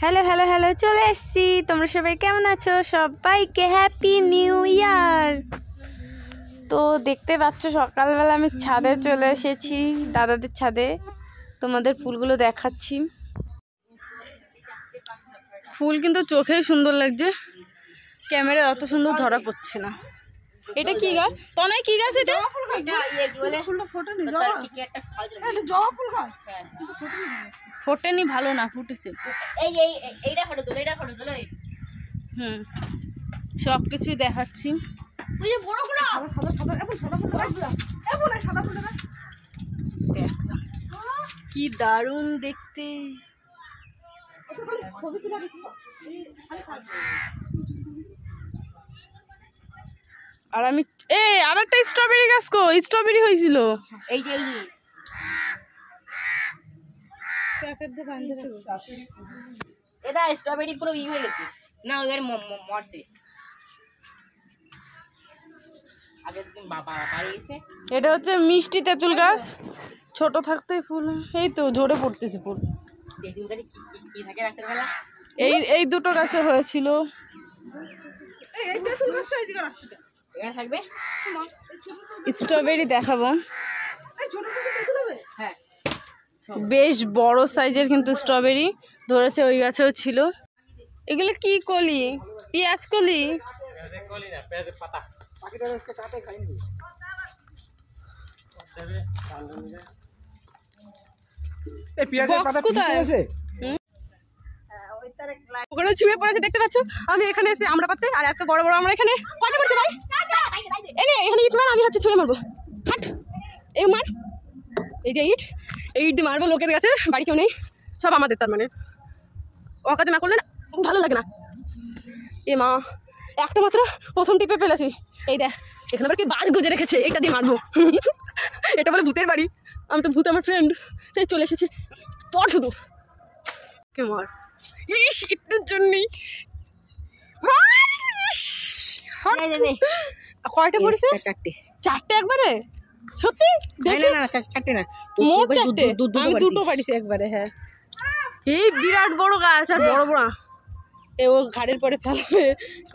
Hello hello hello, চলে এসেছি। তোমরা সবাই কেমন আছো? সবাইকে হ্যাপি নিউ ইয়ার। তো দেখতে পাচ্ছ সকালবেলা আমি ছাদে চলে এসেছি, দাদাদের ছাদে। তোমাদের ফুলগুলো দেখাচ্ছি। ফুল কিন্তু চোখেই সুন্দর লাগছে, ক্যামেরায় অত সুন্দর ধরা পড়ছে না। এটা কি গাছ? তনাই কি গাছ এটা? ফোটেনি, ভালো না, ফুটেছে। সব কিছুই দেখাচ্ছি। কি দারুণ দেখতে। আর আমি আর একটা স্ট্রবেরি গাছ, স্ট্রবেরি হয়েছিল। এই যে এটা স্ট্রবেরি পুরো হয়ে গেছে না, ওদের মরছে। এটা হচ্ছে মিষ্টি তেঁতুল গাছ, ছোট থাকতে ফুল এই তো ঝরে পড়তেছে ফুল। এই দুটো গাছে হয়েছিল। স্ট্রবেরি দেখাবো, বেশ বড় সাইজের কিন্তু স্ট্রবেরি ধরেছে, ওই গাছেও ছিল। এগুলো কি কলি? পেঁয়াজ কলি? ওখানে ছুঁয়ে পড়েছে, দেখতে পাচ্ছ। আমি এখানে এসে আমরা পাতে, আর এত বড় বড় আমরা এখানে কয়টা পড়ছে ভাই? এখানে ইট মার, আমি হচ্ছে ছুঁড়ে মারবো। হাট, এই মার, এই যে ইট, এই ইট দিয়ে মারবো। লোকের কাছে বাড়ি কেউ নেই, সব আমাদের। তার মানে ওর কাছে না করলে ভালো লাগে না। এ মা, একটা মাত্র প্রথম টিপে ফেলেছি। এই দেখ, এখানে আবার কি বাজ গুজে রেখেছে, এটা দিয়ে মারবো। এটা বলে ভূতের বাড়ি, আমি তো ভূত, আমার ফ্রেন্ড তাই চলে এসেছে। পর শুধু কে মার, ইস একটুর জন্যই কয়টা পড়েছে? চারটে একবারে? সত্যি? চারটে না, মোট চারটে। আমি দুটো পারিছি একবারে। হ্যাঁ, এই বিরাট বড় গাছ, আর বড় বড় ও ঘাড়ের পরে ফেলবে,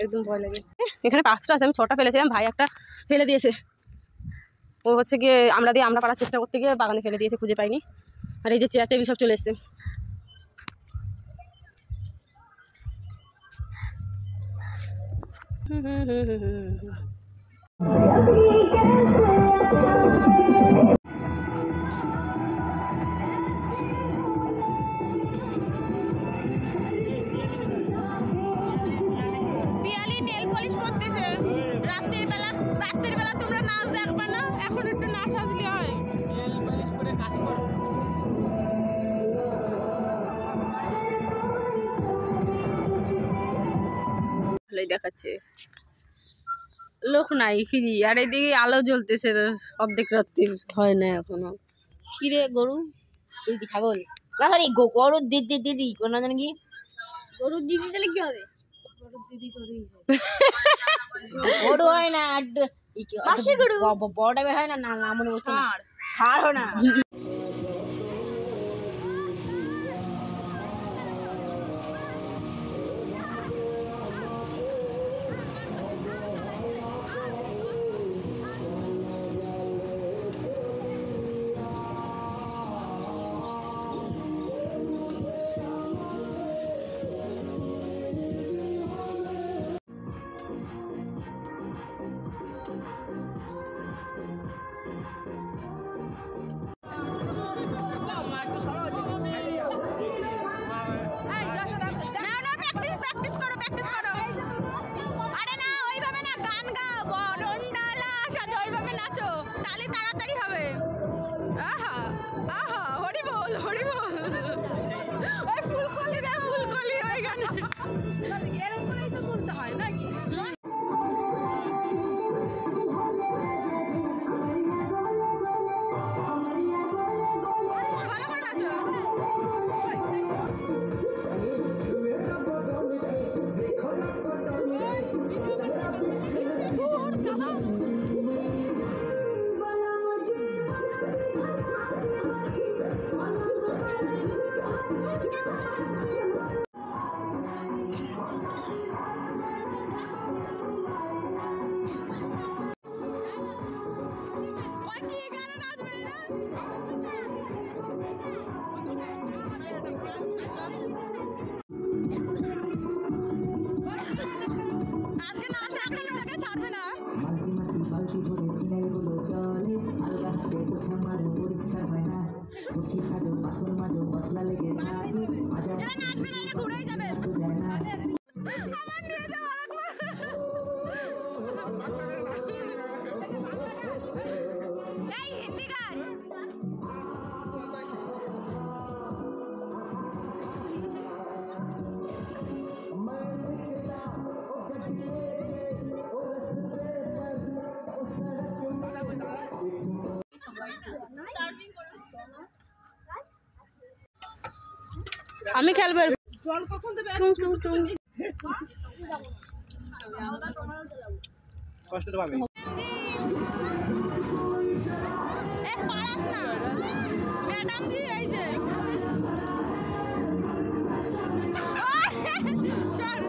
একদম ভয় লাগে। এখানে 5টা আছে, আমি 6টা ফেলেছিলাম, ভাই একটা ফেলে দিয়েছে। ও হচ্ছে গিয়ে আমরা পারার চেষ্টা করতে গিয়ে বাগানে ফেলে দিয়েছে, খুঁজে পাইনি। আর এই যে চেয়ার টেবিল সব চলে এসছে। পিয়ালি নেল পলিশ করতেছে রাতের বেলা। তোমরা নাচ দেখবে না? এখন একটু না সাজলে হয়? নেল পলিশ করে কাজ করো। ভালোই দেখাচ্ছে, লোক নাই, ফ্রি। আর এদিকে আলো জ্বলতেছে অর্ধেক রাত্রির, হয় না এখনো। কি রে গরু? তুই কি ছাগল? সরি, গরুর দিদি কোন জানি কি গরুর দিদি, তাহলে কি হবে? গরুর দিদি গরু হয় না, বড় টাইপের হয় না, না মনে হচ্ছে না, ছাড়ো না। তাড়াতাড়ি হবে। আহা আহা, হরি বল হরি বল। ওই ফুলকলি হয়ে গেল, এরকম করেই তো বলতে হয় নাকি? ভালো করে নাচো। আসবে না, এটা ঘুরেই যাবে। আমার নিয়ে যাও এই হিন্দি গান। আমি খেলবো। জল কখন দেবে? কষ্ট তো পাবে। পালাস না ম্যাডাম জি, এই যে সর।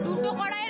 দুটো কড়াই